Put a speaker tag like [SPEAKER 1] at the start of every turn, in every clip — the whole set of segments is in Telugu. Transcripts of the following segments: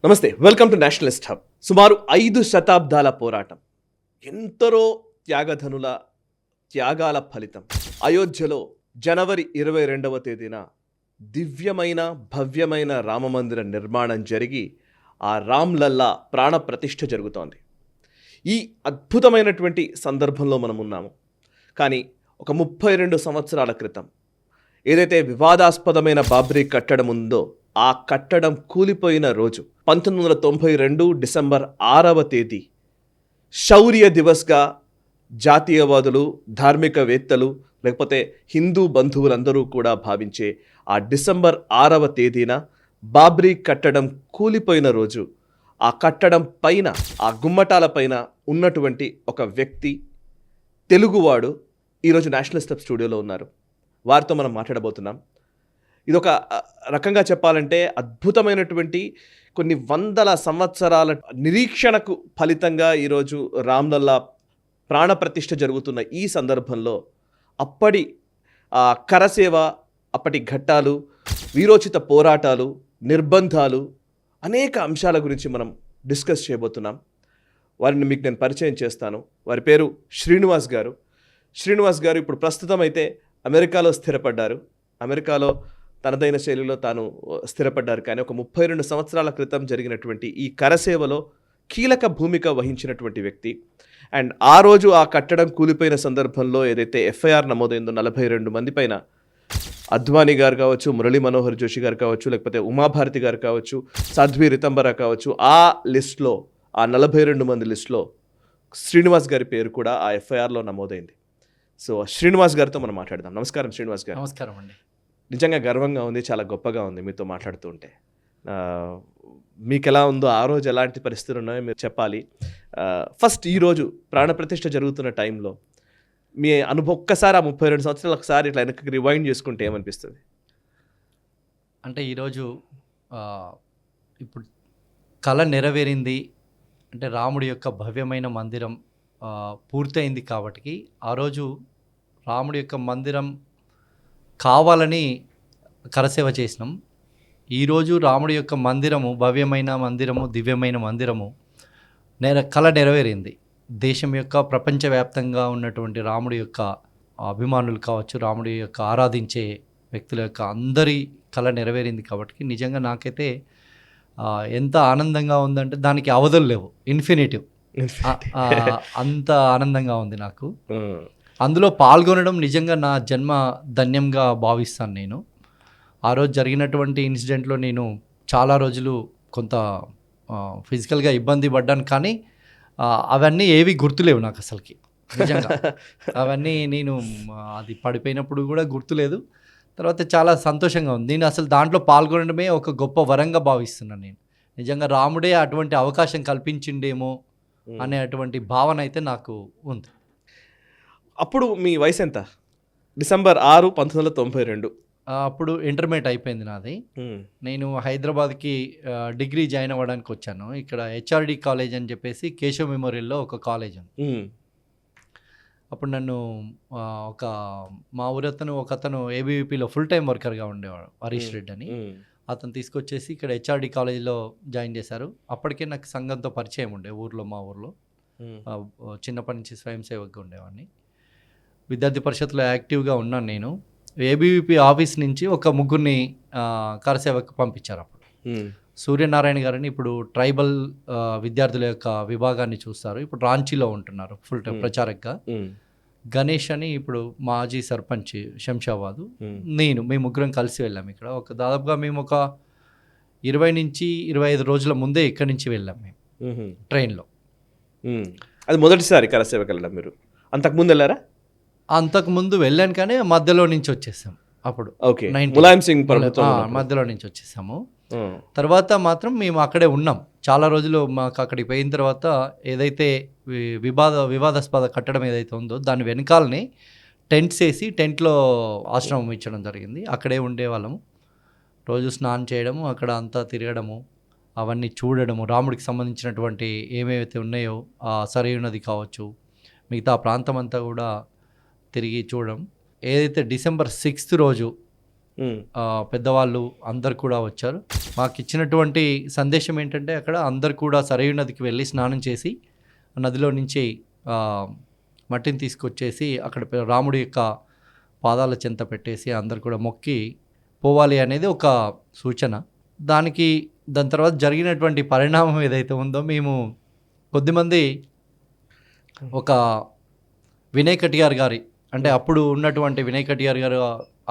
[SPEAKER 1] నమస్తే, వెల్కమ్ టు నేషనలిస్ట్ హబ్. సుమారు 5 శతాబ్దాల పోరాటం, ఎందరో త్యాగధనుల త్యాగాల ఫలితం. అయోధ్యలో జనవరి 22వ తేదీన దివ్యమైన భవ్యమైన రామమందిర నిర్మాణం జరిగి ఆ రామ్లల్లా ప్రాణ ప్రతిష్ఠ జరుగుతోంది. ఈ అద్భుతమైనటువంటి సందర్భంలో మనం ఉన్నాము. కానీ ఒక 32 సంవత్సరాల క్రితం ఏదైతే వివాదాస్పదమైన బాబ్రీ కట్టడం ఉందో ఆ కట్టడం కూలిపోయిన రోజు 1992 డిసెంబర్ 6వ తేదీ శౌర్య దివస్గా జాతీయవాదులు, ధార్మికవేత్తలు, లేకపోతే హిందూ బంధువులందరూ కూడా భావించే ఆ డిసెంబర్ 6వ తేదీన బాబ్రీ కట్టడం కూలిపోయిన రోజు ఆ కట్టడం పైన, ఆ గుమ్మటాల పైన ఉన్నటువంటి ఒక వ్యక్తి, తెలుగువాడు, ఈరోజు నేషనలిస్ట్ హబ్ స్టూడియోలో ఉన్నారు. వారితో మనం మాట్లాడబోతున్నాం. ఇదొక రకంగా చెప్పాలంటే అద్భుతమైనటువంటి కొన్ని వందల సంవత్సరాల నిరీక్షణకు ఫలితంగా ఈరోజు రామ్లల్లా ప్రాణప్రతిష్ఠ జరుగుతున్న ఈ సందర్భంలో అప్పటి కరసేవ, అప్పటి ఘట్టాలు, వీరోచిత పోరాటాలు, నిర్బంధాలు, అనేక అంశాల గురించి మనం డిస్కస్ చేయబోతున్నాం. వారిని మీకు నేను పరిచయం చేస్తాను. వారి పేరు శ్రీనివాస్ గారు. శ్రీనివాస్ గారు ఇప్పుడు ప్రస్తుతం అయితే అమెరికాలో స్థిరపడ్డారు. అమెరికాలో తనదైన శైలిలో తాను స్థిరపడ్డారు. కానీ ఒక 32 సంవత్సరాల క్రితం జరిగినటువంటి ఈ కరసేవలో కీలక భూమిక వహించినటువంటి వ్యక్తి. అండ్ ఆ రోజు ఆ కట్టడం కూలిపోయిన సందర్భంలో ఏదైతే ఎఫ్ఐఆర్ నమోదైందో 42 మంది పైన, అద్వానీ గారు కావచ్చు, మురళీ మనోహర్ జోషి గారు కావచ్చు, లేకపోతే ఉమాభారతి గారు కావచ్చు, సాధ్వి రితంబరా కావచ్చు, ఆ లిస్ట్లో, ఆ 42 మంది లిస్ట్లో శ్రీనివాస్ గారి పేరు కూడా ఆ ఎఫ్ఐఆర్లో నమోదైంది. సో శ్రీనివాస్ గారితో మనం మాట్లాడదాం. నమస్కారం శ్రీనివాస్ గారు.
[SPEAKER 2] నమస్కారం అండి.
[SPEAKER 1] నిజంగా గర్వంగా ఉంది, చాలా గొప్పగా ఉంది మీతో మాట్లాడుతూ ఉంటే. మీకు ఎలా ఉందో, ఆ రోజు ఎలాంటి పరిస్థితులు ఉన్నాయో మీరు చెప్పాలి. ఫస్ట్ ఈరోజు ప్రాణప్రతిష్ఠ జరుగుతున్న టైంలో మీ అనుభవం ఒక్కసారి, ఆ 32 సంవత్సరాలు ఒకసారి ఇట్లా వెనక్కి రివైండ్ చేసుకుంటే ఏమనిపిస్తుంది?
[SPEAKER 2] అంటే ఈరోజు ఇప్పుడు కళ నెరవేరింది అంటే రాముడి యొక్క భవ్యమైన మందిరం పూర్తయింది. కాబట్టి ఆ రోజు రాముడి యొక్క మందిరం కావాలని కరసేవ చేసినాం. ఈరోజు రాముడి యొక్క మందిరము, భవ్యమైన మందిరము, దివ్యమైన మందిరము కళ నెరవేరింది. దేశం యొక్క ప్రపంచవ్యాప్తంగా ఉన్నటువంటి రాముడి యొక్క అభిమానులు కావచ్చు, రాముడి యొక్క ఆరాధించే వ్యక్తుల యొక్క అందరి కళ నెరవేరింది. కాబట్టి నిజంగా నాకైతే ఎంత ఆనందంగా ఉందంటే దానికి అవధులు లేవు, ఇన్ఫినిటివ్. అంత ఆనందంగా ఉంది నాకు. అందులో పాల్గొనడం నిజంగా నా జన్మ ధన్యంగా భావిస్తాను నేను. ఆ రోజు జరిగినటువంటి ఇన్సిడెంట్లో నేను చాలా రోజులు కొంత ఫిజికల్గా ఇబ్బంది పడ్డాను. కానీ అవన్నీ ఏవి గుర్తులేవు నాకు అసలుకి. నిజంగా అవన్నీ నేను అది పడిపోయినప్పుడు కూడా గుర్తులేదు. తర్వాత చాలా సంతోషంగా ఉంది. నేను అసలు దాంట్లో పాల్గొనడమే ఒక గొప్ప వరంగా భావిస్తున్నాను నేను. నిజంగా రాముడే అటువంటి అవకాశం కల్పించిండేమో అనే అటువంటి భావన అయితే నాకు ఉంది.
[SPEAKER 1] అప్పుడు మీ వయసు ఎంత? డిసెంబర్ 6, 1992.
[SPEAKER 2] అప్పుడు ఇంటర్మీడియట్ అయిపోయింది నాది. నేను హైదరాబాద్కి డిగ్రీ జాయిన్ అవ్వడానికి వచ్చాను. ఇక్కడ హెచ్ఆర్డి కాలేజ్ అని చెప్పేసి కేశవ్ మెమోరియల్లో ఒక కాలేజ్ ఉంది. అప్పుడు నన్ను మా ఊరతను ఒకతను ఏబీవీపీలో ఫుల్ టైం వర్కర్గా ఉండేవాడు, హరీష్ రెడ్డి అని. అతను తీసుకొచ్చేసి ఇక్కడ హెచ్ఆర్డి కాలేజీలో జాయిన్ చేశారు. అప్పటికే నాకు సంఘంతో పరిచయం ఉండే మా ఊర్లో. చిన్నప్పటి నుంచి స్వయం సేవకుగా ఉండేవాడిని. విద్యార్థి పరిషత్లో యాక్టివ్గా ఉన్నాను నేను. ఏబీవీపీ ఆఫీస్ నుంచి ఒక ముగ్గురిని కరసేవకు పంపించారు. అప్పుడు సూర్యనారాయణ గారిని ఇప్పుడు ట్రైబల్ విద్యార్థుల యొక్క విభాగాన్ని చూస్తారు. ఇప్పుడు రాంచీలో ఉంటున్నారు ఫుల్ టైం ప్రచారకగా. గణేష్ అని ఇప్పుడు మాజీ సర్పంచ్ శంషాబాదు, మేము ముగ్గురం కలిసి వెళ్ళాము. ఇక్కడ దాదాపుగా మేము ఒక 20 నుంచి 25 రోజుల ముందే ఇక్కడి నుంచి వెళ్ళాం మేము ట్రైన్లో.
[SPEAKER 1] అది మొదటిసారి కరసేవకి వెళ్ళడం మీరు? అంతకుముందు వెళ్ళారా?
[SPEAKER 2] అంతకుముందు వెళ్ళాను కానీ మధ్యలో నుంచి వచ్చేసాము. అప్పుడు
[SPEAKER 1] ములాయం సింగ్
[SPEAKER 2] మధ్యలో నుంచి వచ్చేసాము. తర్వాత మాత్రం మేము అక్కడే ఉన్నాం చాలా రోజులు. మాకు అక్కడికి పోయిన తర్వాత ఏదైతే వివాదాస్పద కట్టడం ఏదైతే ఉందో దాని వెనకాలని టెంట్స్ వేసి టెంట్లో ఆశ్రమం ఇచ్చడం జరిగింది. అక్కడే ఉండేవాళ్ళము. రోజు స్నానం చేయడము, అక్కడ అంతా తిరగడము, అవన్నీ చూడడము, రాముడికి సంబంధించినటువంటి ఏమేమైతే ఉన్నాయో ఆ సరయూ నది కావచ్చు, మిగతా ప్రాంతం అంతా కూడా తిరిగి చూడడం. ఏదైతే డిసెంబర్ 6 రోజు పెద్దవాళ్ళు అందరు కూడా వచ్చారు. మాకు ఇచ్చినటువంటి సందేశం ఏంటంటే అక్కడ అందరు కూడా సరయూ నదికి వెళ్ళి స్నానం చేసి నదిలో నుంచి మట్టిని తీసుకొచ్చేసి అక్కడ రాముడి యొక్క పాదాల చెంత పెట్టేసి అందరు కూడా మొక్కి పోవాలి అనేది ఒక సూచన. దాని తర్వాత జరిగినటువంటి పరిణామం ఏదైతే ఉందో, మేము కొద్దిమంది ఒక వినయ్ కటియార్ గారి, అంటే అప్పుడు ఉన్నటువంటి వినయ్ కటియార్ గారు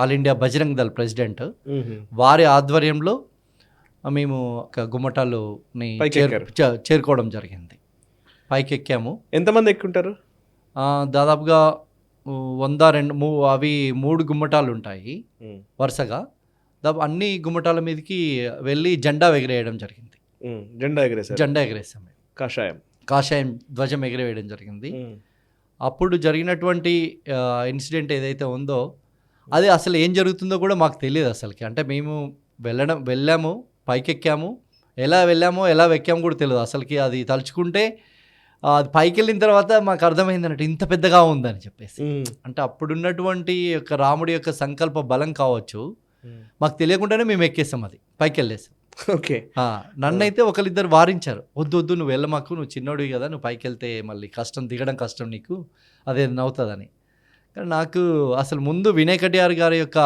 [SPEAKER 2] all India Bajrang Dal president, వారి ఆధ్వర్యంలో మేము ఒక గుమ్మటాలుని చేరుకోవడం జరిగింది. పైకి ఎక్కాము.
[SPEAKER 1] ఎంతమంది ఎక్కుంటారు?
[SPEAKER 2] దాదాపుగా 100 అవి 3 గుమ్మటాలు ఉంటాయి వరుసగా. అన్ని గుమ్మటాల మీదకి వెళ్ళి జెండా ఎగిరేయడం జరిగింది. జెండా ఎగిరేసాం. కాషాయం ధ్వజం ఎగిరేయడం జరిగింది. అప్పుడు జరిగినటువంటి ఇన్సిడెంట్ ఏదైతే ఉందో అది అసలు ఏం జరుగుతుందో కూడా మాకు తెలియదు అసలుకి. అంటే మేము వెళ్ళాము, పైకెక్కాము, ఎలా వెళ్ళామో ఎలా ఎక్కామో కూడా తెలియదు అసలుకి. అది తలుచుకుంటే అది పైకి వెళ్ళిన తర్వాత మాకు అర్థమైంది అన్నట్టు ఇంత పెద్దగా ఉందని చెప్పేసి. అంటే అప్పుడున్నటువంటి యొక్క రాముడి యొక్క సంకల్ప బలం కావచ్చు, మాకు తెలియకుండానే మేము ఎక్కేసాం, అది పైకి వెళ్ళేసాం.
[SPEAKER 1] ఓకే.
[SPEAKER 2] నన్నైతే ఒకరిద్దరు వారించారు, వద్దు వద్దు నువ్వు వెళ్ళమాకు, నువ్వు చిన్నోడివి కదా, నువ్వు పైకి వెళ్తే మళ్ళీ కష్టం, దిగడం కష్టం నీకు, అదే అవుతుందని. కానీ నాకు అసలు ముందు వినయ్ కటియార్ గారి యొక్క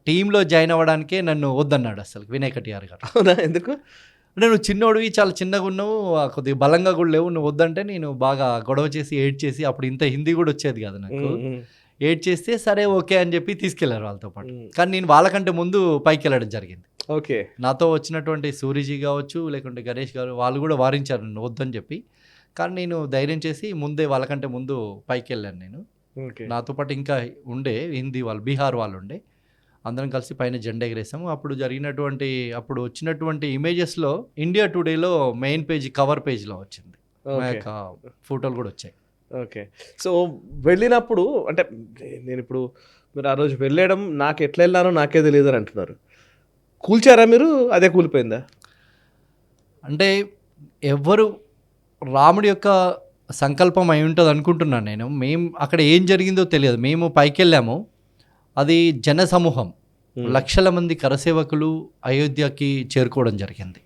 [SPEAKER 2] టీంలో జాయిన్ అవ్వడానికే నన్ను వద్దన్నాడు అసలు వినయ్ కటియార్ గారు.
[SPEAKER 1] అవునా? ఎందుకు?
[SPEAKER 2] అంటే నువ్వు చిన్నోడివి, చాలా చిన్నగా ఉన్నావు, కొద్దిగా బలంగా కూడా లేవు, నువ్వు వద్దంటే నేను బాగా గొడవ చేసి ఏడ్ చేసి, అప్పుడు ఇంత హిందీ కూడా వచ్చేది కాదు నాకు, ఏడ్ చేస్తే సరే ఓకే అని చెప్పి తీసుకెళ్లారు వాళ్ళతో పాటు. కానీ నేను వాళ్ళకంటే ముందు పైకి వెళ్ళడం జరిగింది.
[SPEAKER 1] ఓకే.
[SPEAKER 2] నాతో వచ్చినటువంటి సూరిజీ కావచ్చు, లేకుంటే గణేష్ గారు, వాళ్ళు కూడా వారించారు నన్ను వద్దని చెప్పి. కానీ నేను ధైర్యం చేసి ముందే వాళ్ళకంటే ముందు పైకి వెళ్ళాను నేను. నాతో పాటు ఇంకా ఉండే హిందీ వాళ్ళు, బీహార్ వాళ్ళు ఉండే, అందరం కలిసి పైన జెండా ఎగరేసాము. అప్పుడు వచ్చినటువంటి ఇమేజెస్లో ఇండియా టుడేలో మెయిన్ పేజ్, కవర్ పేజ్లో వచ్చింది, మా యొక్క ఫోటోలు కూడా వచ్చాయి.
[SPEAKER 1] ఓకే. సో వెళ్ళినప్పుడు అంటే నేను ఇప్పుడు మీరు ఆ రోజు వెళ్ళడం నాకు ఎట్లా వెళ్ళానో నాకే తెలియదు అని అంటున్నారు. కూల్చారా మీరు? అదే కూలిపోయిందా?
[SPEAKER 2] అంటే ఎవ్వరు రాముడి యొక్క సంకల్పం అయి ఉంటుంది అనుకుంటున్నాను నేను. మేము అక్కడ ఏం జరిగిందో తెలియదు. మేము పైకి వెళ్ళాము, అది జన సమూహం, లక్షల మంది కరసేవకులు అయోధ్యకి చేరుకోవడం జరిగింది.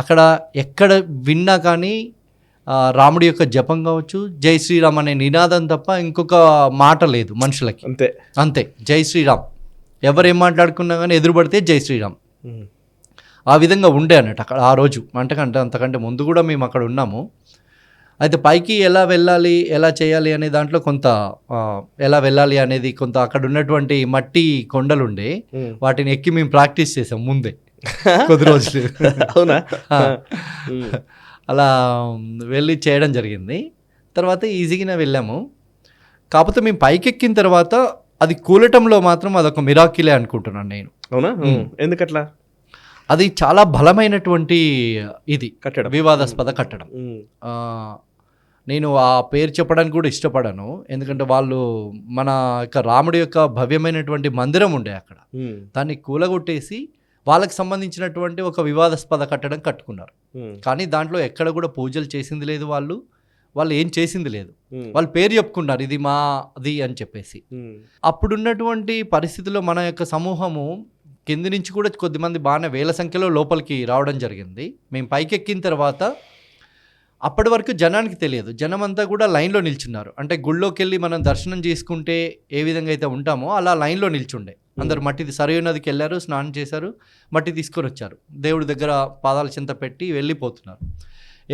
[SPEAKER 2] అక్కడ ఎక్కడ విన్నా కానీ రాముడి యొక్క జపం కావచ్చు, జై శ్రీరామ్ అనే నినాదం తప్ప ఇంకొక మాట లేదు మనుషులకి. అంతే జై శ్రీరామ్. ఎవరేం మాట్లాడుకున్నా కానీ ఎదురుపడితే జై శ్రీరామ్. ఆ విధంగా ఉండే అన్నట్టు అక్కడ ఆ రోజు. అంతకంటే ముందు కూడా మేము అక్కడ ఉన్నాము. అయితే పైకి ఎలా వెళ్ళాలి, ఎలా చేయాలి అనే దాంట్లో కొంత ఎలా వెళ్ళాలి అనేది కొంత అక్కడ ఉన్నటువంటి మట్టి కొండలుండే, వాటిని ఎక్కి మేము ప్రాక్టీస్ చేసాం ముందే కొద్ది రోజులు.
[SPEAKER 1] అవునా?
[SPEAKER 2] అలా వెళ్ళి చేయడం జరిగింది. తర్వాత ఈజీగానే వెళ్ళాము. కాకపోతే మేము పైకి ఎక్కిన తర్వాత అది కూలటంలో మాత్రం అదొక మిరాకిలే అనుకుంటున్నాను నేను.
[SPEAKER 1] అవునా? ఎందుకట్లా?
[SPEAKER 2] అది చాలా బలమైనటువంటి ఇది
[SPEAKER 1] కట్టడం,
[SPEAKER 2] వివాదాస్పద కట్టడం. నేను ఆ పేరు చెప్పడానికి కూడా ఇష్టపడను, ఎందుకంటే వాళ్ళు మన యొక్క రాముడి యొక్క భవ్యమైనటువంటి మందిరం ఉండే అక్కడ, దాన్ని కూలగొట్టేసి వాళ్ళకి సంబంధించినటువంటి ఒక వివాదాస్పద కట్టడం కట్టుకున్నారు. కానీ దాంట్లో ఎక్కడ కూడా పూజలు చేసింది లేదు, వాళ్ళు ఏం చేసింది లేదు. వాళ్ళు పేరు చెప్పుకున్నారు ఇది మాది అని చెప్పేసి. అప్పుడున్నటువంటి పరిస్థితుల్లో మన యొక్క సమూహము కింది నుంచి కూడా కొద్దిమంది బాగానే వేల సంఖ్యలో లోపలికి రావడం జరిగింది. మేము పైకెక్కిన తర్వాత అప్పటి వరకు జనానికి తెలియదు, జనం అంతా కూడా లైన్లో నిల్చున్నారు. అంటే గుళ్ళోకి వెళ్ళి మనం దర్శనం చేసుకుంటే ఏ విధంగా అయితే ఉంటామో అలా లైన్లో నిల్చుండే అందరు. మట్టి సరయూ నదికి వెళ్ళారు, స్నానం చేశారు, మట్టి తీసుకొని వచ్చారు, దేవుడి దగ్గర పాదాల చెంత పెట్టి వెళ్ళిపోతున్నారు.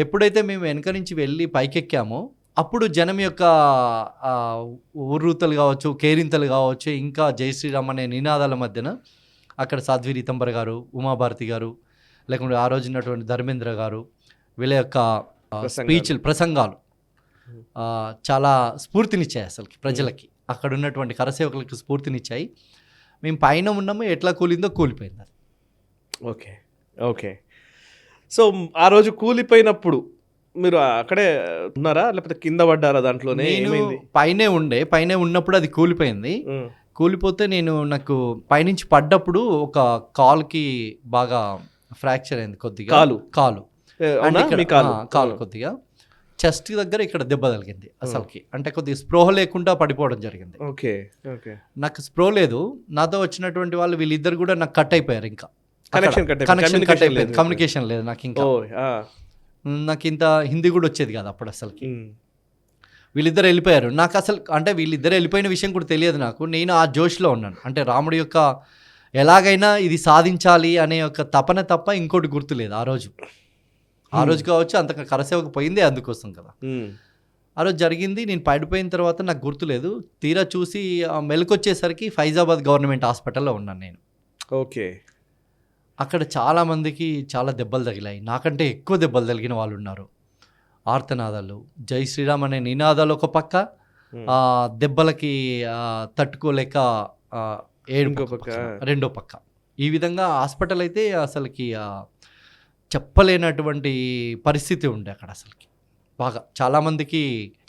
[SPEAKER 2] ఎప్పుడైతే మేము వెనక నుంచి వెళ్ళి పైకెక్కామో అప్పుడు జనం యొక్క ఉర్రూతలు కావచ్చు, కేరింతలు కావచ్చు, ఇంకా జై శ్రీరామ్ అనే నినాదాల మధ్యన అక్కడ సాధ్వి రీతంబర్ గారు, ఉమాభారతి గారు, లేకుంటే ఆ రోజు ఉన్నటువంటి ధర్మేంద్ర గారు, వీళ్ళ యొక్క స్పీచ్లు, ప్రసంగాలు చాలా స్ఫూర్తినిచ్చాయి అసలుకి ప్రజలకి, అక్కడ ఉన్నటువంటి కరసేవకులకు స్ఫూర్తినిచ్చాయి. మేము పైన ఉన్నాము, ఎట్లా కూలిందో కూలిపోయింది అది.
[SPEAKER 1] ఓకే. ఓకే. సో ఆ రోజు కూలిపోయినప్పుడు మీరు అక్కడే ఉన్నారా, లేకపోతే కింద పడ్డారా? దాంట్లోనే
[SPEAKER 2] పైనే ఉన్నప్పుడు అది కూలిపోయింది. కూలిపోతే నాకు పైనుంచి పడ్డప్పుడు ఒక కాలుకి బాగా ఫ్రాక్చర్ అయింది కొద్దిగా, కాలు కొద్దిగా చెస్ట్ దగ్గర ఇక్కడ దెబ్బ తగిలింది అసలుకి. అంటే కొద్దిగా స్పృహ లేకుండా పడిపోవడం జరిగింది.
[SPEAKER 1] Okay okay.
[SPEAKER 2] నాకు స్పృహ లేదు. నాతో వచ్చినటువంటి వాళ్ళు వీళ్ళిద్దరు కూడా నాకు కట్ అయిపోయారు. ఇంకా
[SPEAKER 1] కనెక్షన్
[SPEAKER 2] కట్ అయిపోయింది. కమ్యూనికేషన్ లేదు నాకు. ఇంకా నాకు ఇంత హిందీ కూడా వచ్చేది కాదు అప్పుడు అసలుకి. వీళ్ళిద్దరు వెళ్ళిపోయారు. నాకు అసలు అంటే వీళ్ళిద్దరు వెళ్ళిపోయిన విషయం కూడా తెలియదు నాకు. నేను ఆ జోష్లో ఉన్నాను. అంటే రాముడి యొక్క ఎలాగైనా ఇది సాధించాలి అనే ఒక తపన తప్ప ఇంకోటి గుర్తులేదు ఆ రోజు. ఆ రోజు కావచ్చు, అంత కరసేవకు పోయిందే అందుకోసం కదా. ఆ రోజు జరిగింది. నేను పడిపోయిన తర్వాత నాకు గుర్తులేదు. తీరా చూసి మెలకొచ్చేసరికి ఫైజాబాద్ గవర్నమెంట్ హాస్పిటల్లో ఉన్నాను నేను.
[SPEAKER 1] ఓకే.
[SPEAKER 2] అక్కడ చాలామందికి చాలా దెబ్బలు తగిలాయి. నాకంటే ఎక్కువ దెబ్బలు తగిలిన వాళ్ళు ఉన్నారు. ఆర్తనాదాలు, జై శ్రీరామ్ అనే నినాదాలు ఒక పక్క, దెబ్బలకి తట్టుకోలేక రెండో పక్క. ఈ విధంగా హాస్పిటల్ అయితే అసలుకి చెప్పలేనటువంటి పరిస్థితి ఉండే అక్కడ అసలుకి. బాగా చాలామందికి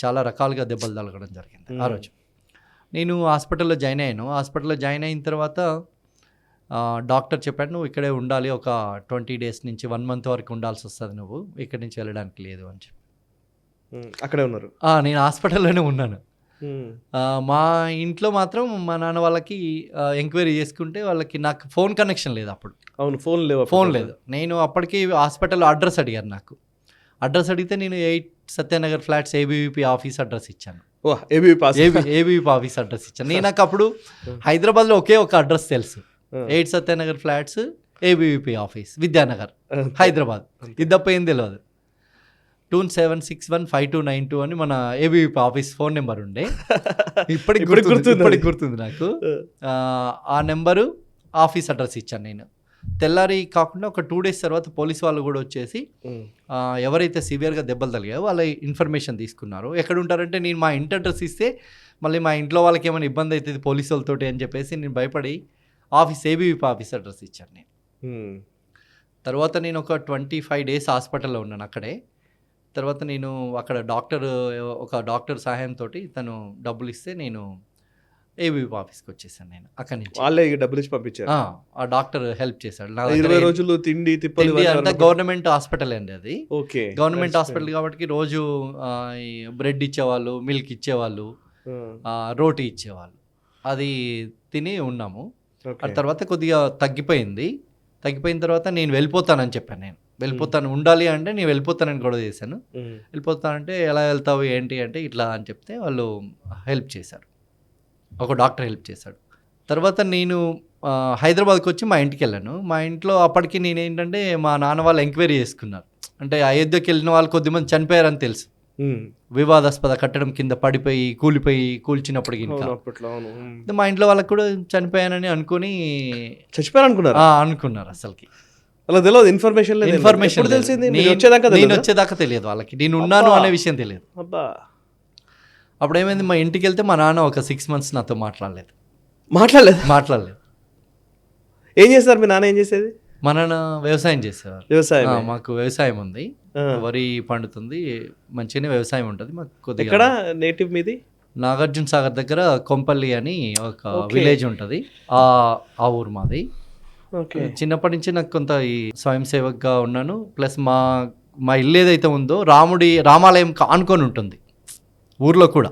[SPEAKER 2] చాలా రకాలుగా దెబ్బలు తగలడం జరిగింది ఆ రోజు. నేను హాస్పిటల్లో జాయిన్ అయ్యాను. హాస్పిటల్లో జాయిన్ అయిన తర్వాత డాక్టర్ చెప్పాడు, నువ్వు ఇక్కడే ఉండాలి, ఒక 20 days నుంచి 1 month వరకు ఉండాల్సి వస్తుంది, నువ్వు ఇక్కడి నుంచి వెళ్ళడానికి లేదు అని చెప్పి.
[SPEAKER 1] అక్కడే ఉన్నారు? నేను
[SPEAKER 2] హాస్పిటల్లోనే ఉన్నాను. మా ఇంట్లో మాత్రం మా నాన్న వాళ్ళకి ఎంక్వైరీ చేసుకుంటే వాళ్ళకి నాకు ఫోన్ కనెక్షన్ లేదు అప్పుడు.
[SPEAKER 1] అవును, ఫోన్ లేదు.
[SPEAKER 2] నేను అప్పటికి హాస్పిటల్లో అడ్రస్ అడిగారు. నాకు అడ్రస్ అడిగితే నేను 8 Satyanagar flats ABVP office address ఇచ్చాను. ఏబీవీపీ ఆఫీస్ అడ్రస్ ఇచ్చాను. నేను నాకు అప్పుడు హైదరాబాద్లో ఒకే ఒక అడ్రస్ తెలుసు, 8 Satyanagar flats ABVP office, Vidyanagar, Hyderabad. ఇది తప్ప ఏం తెలియదు. 27615292 అని మన ఏబీవీపీ ఆఫీస్ ఫోన్ నెంబర్ ఉండే. ఇప్పటికి గుర్తుంది నాకు. ఆ నెంబరు, ఆఫీస్ అడ్రస్ ఇచ్చాను నేను. తెల్లారి కాకుండా ఒక 2 days తర్వాత పోలీస్ వాళ్ళు కూడా వచ్చేసి ఎవరైతే సివియర్గా దెబ్బలు తగిలాయో వాళ్ళ ఇన్ఫర్మేషన్ తీసుకున్నారు. ఎక్కడ ఉంటారంటే, నేను మా ఇంటి అడ్రస్ ఇస్తే మళ్ళీ మా ఇంట్లో వాళ్ళకి ఏమైనా ఇబ్బంది అవుతుంది పోలీసు వాళ్ళతోటి అని చెప్పేసి నేను భయపడి ఏబీవీపీ ఆఫీస్ అడ్రస్ ఇచ్చాను నేను. తర్వాత నేను ఒక 25 days హాస్పిటల్లో ఉన్నాను అక్కడే. తర్వాత నేను అక్కడ ఒక డాక్టర్ సహాయంతో తను డబ్బులు ఇస్తే నేను ఏబీవీపీ ఆఫీస్కి వచ్చేసాను. నేను అక్కడి నుంచి
[SPEAKER 1] వాళ్ళే డబ్బులు ఇచ్చి పంపించారు.
[SPEAKER 2] ఆ డాక్టర్ హెల్ప్ చేశాడు.
[SPEAKER 1] 20 రోజులు తిండి
[SPEAKER 2] అంటే గవర్నమెంట్ హాస్పిటల్ అండి అది.
[SPEAKER 1] ఓకే,
[SPEAKER 2] గవర్నమెంట్ హాస్పిటల్ కాబట్టి రోజు బ్రెడ్ ఇచ్చేవాళ్ళు, మిల్క్ ఇచ్చేవాళ్ళు, రోటీ ఇచ్చేవాళ్ళు. అది తిని ఉన్నాము. ఆ తర్వాత కొద్దిగా తగ్గిపోయిన తర్వాత నేను వెళ్ళిపోతానని చెప్పాను. నేను వెళ్ళిపోతాను, ఉండాలి అంటే నేను వెళ్ళిపోతానని గొడవ చేశాను. వెళ్ళిపోతానంటే ఎలా వెళ్తావు ఏంటి అంటే ఇట్లా అని చెప్తే వాళ్ళు హెల్ప్ చేశారు. ఒక డాక్టర్ హెల్ప్ చేశాడు. తర్వాత నేను హైదరాబాద్కి వచ్చి మా ఇంటికి వెళ్ళాను. మా ఇంట్లో అప్పటికి నేనేంటంటే మా నాన్న వాళ్ళు ఎంక్వైరీ చేసుకున్నారు. అంటే అయోధ్యకి వెళ్ళిన వాళ్ళు కొద్దిమంది చనిపోయారని తెలుసు. వివాదాస్పద కట్టడం కింద పడిపోయి కూల్చినప్పటికి మా ఇంట్లో వాళ్ళకి కూడా చనిపోయానని అనుకున్నారు అసలుకి. ఇన్ఫర్మేషన్ నేను వచ్చేదాకా తెలియదు వాళ్ళకి, నేను ఉన్నాను అనే విషయం తెలియదు. అప్పుడు ఏమైంది, మా ఇంటికి వెళ్తే మా నాన్న ఒక 6 months నాతో మాట్లాడలేదు.
[SPEAKER 1] ఏం చేస్తారు మీ నాన్న? ఏం చేసేది?
[SPEAKER 2] మా నాన్న వ్యవసాయం చేసేవారు. మాకు వ్యవసాయం ఉంది, వరి పండుతుంది, మంచిగానే వ్యవసాయం ఉంటుంది మాకు. కొద్దిగా
[SPEAKER 1] నేటివ్ మీది
[SPEAKER 2] నాగార్జున సాగర్ దగ్గర కొంపల్లి అని ఒక విలేజ్ ఉంటుంది, ఆ ఊరు మాది. చిన్నప్పటి నుంచి నాకు కొంత ఈ స్వయం సేవక్గా ఉన్నాను. ప్లస్ మా ఇల్లు ఏదైతే ఉందో రామాలయం ఆనుకొని ఉంటుంది ఊర్లో కూడా.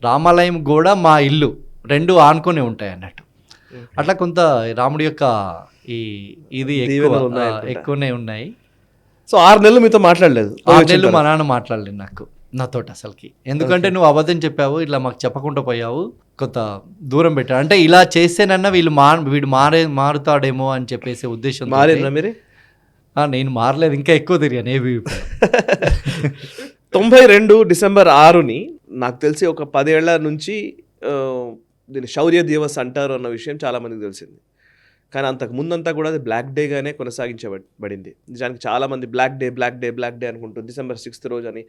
[SPEAKER 2] రామాలయం కూడా మా ఇల్లు 2 ఆనుకొని ఉంటాయి అన్నట్టు. అట్లా కొంత రాముడి యొక్క ఇది ఎక్కువనే ఉన్నాయి.
[SPEAKER 1] సో 6 నెలలు మీతో మాట్లాడలేదు?
[SPEAKER 2] 6 నెలలు మా నాన్న మాట్లాడలేదు నాతోటి అసలుకి. ఎందుకంటే నువ్వు అబద్ధం చెప్పావు, ఇట్లా మాకు చెప్పకుండా పోయావు, కొంత దూరం పెట్టాడు. అంటే ఇలా చేస్తేనన్నా వీడు మారుతాడేమో అని చెప్పేసి ఉద్దేశం.
[SPEAKER 1] మారేనా మీరు?
[SPEAKER 2] నేను మారలేదు, ఇంకా ఎక్కువ తిరిగాను ఏబీవీపీ.
[SPEAKER 1] 92 December 6ని నాకు తెలిసి ఒక 10 ఏళ్ల నుంచి దీన్ని శౌర్య దివస్ అంటారు అన్న విషయం చాలామందికి తెలిసింది. కానీ అంతకు ముందంతా కూడా అది బ్లాక్ డేగానే కొనసాగించబడింది. నిజానికి చాలామంది బ్లాక్ డే అనుకుంటుంది. December 6th రోజు అని.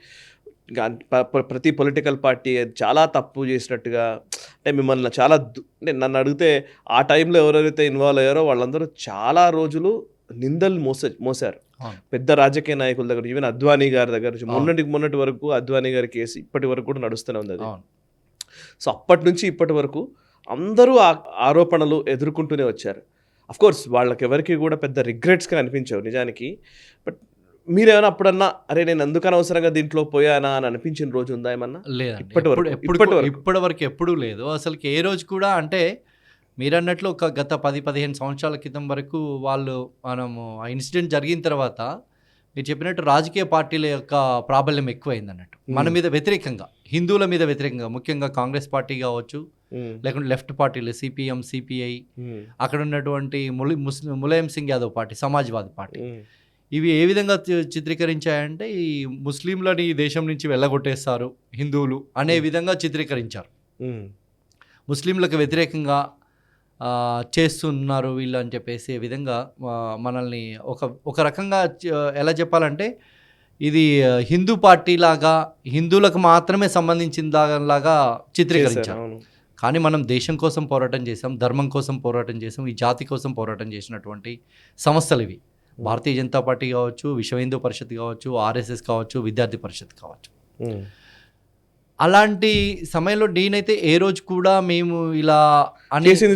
[SPEAKER 1] ప్రతి పొలిటికల్ పార్టీ చాలా తప్పు చేసినట్టుగా, అంటే మిమ్మల్ని చాలా నన్ను అడిగితే ఆ టైంలో ఎవరెవరైతే ఇన్వాల్వ్ అయ్యారో వాళ్ళందరూ చాలా రోజులు నిందలు మోసారు. పెద్ద రాజకీయ నాయకుల దగ్గర, ఈవెన్ అద్వానీ గారి దగ్గర నుంచి మొన్నటి వరకు అద్వానీ గారి కేసు ఇప్పటి వరకు కూడా నడుస్తూనే ఉంది అది. సో అప్పటి నుంచి ఇప్పటి వరకు అందరూ ఆరోపణలు ఎదుర్కొంటూనే వచ్చారు. అఫ్కోర్స్ వాళ్ళకి ఎవరికి కూడా పెద్ద రిగ్రెట్స్గా అనిపించవు నిజానికి. బట్ మీరేమైనా అప్పుడన్నా అరే నేను ఎందుకు అనవసరంగా దీంట్లో పోయానా అని అనిపించిన రోజు ఉందా ఏమన్నా?
[SPEAKER 2] లేదండి,
[SPEAKER 1] ఇప్పటి వరకు
[SPEAKER 2] ఇప్పటి వరకు ఎప్పుడూ లేదు. అసలుకి ఏ రోజు కూడా అంటే మీరన్నట్లు ఒక గత 10-15 సంవత్సరాల క్రితం వరకు మనము ఆ ఇన్సిడెంట్ జరిగిన తర్వాత మీరు చెప్పినట్టు రాజకీయ పార్టీల యొక్క ప్రాబల్యం ఎక్కువైందన్నట్టు మన మీద వ్యతిరేకంగా, హిందువుల మీద వ్యతిరేకంగా, ముఖ్యంగా కాంగ్రెస్ పార్టీ కావచ్చు, లేకుంటే లెఫ్ట్ పార్టీలు సిపిఎం, సిపిఐ, అక్కడ ఉన్నటువంటి ములాయం సింగ్ యాదవ్ పార్టీ, సమాజ్వాదీ పార్టీ, ఇవి ఏ విధంగా చిత్రీకరించాయంటే ఈ ముస్లింలని ఈ దేశం నుంచి వెళ్ళగొట్టేస్తారు హిందువులు అనే విధంగా చిత్రీకరించారు. ముస్లింలకు వ్యతిరేకంగా చేస్తున్నారు వీళ్ళు అని చెప్పేసి విధంగా మనల్ని ఒక రకంగా ఎలా చెప్పాలంటే ఇది హిందూ పార్టీ లాగా, హిందువులకు మాత్రమే సంబంధించిన దానిలాగా చిత్రీకరించారు. కానీ మనం దేశం కోసం పోరాటం చేసాం, ధర్మం కోసం పోరాటం చేసాం, ఈ జాతి కోసం పోరాటం చేసినటువంటి సంస్థలు ఇవి. భారతీయ జనతా పార్టీ కావచ్చు, విశ్వ హిందూ పరిషత్ కావచ్చు, ఆర్ఎస్ఎస్ కావచ్చు, విద్యార్థి పరిషత్ కావచ్చు. అలాంటి సమయంలో నేనైతే ఏ రోజు కూడా మేము ఇలా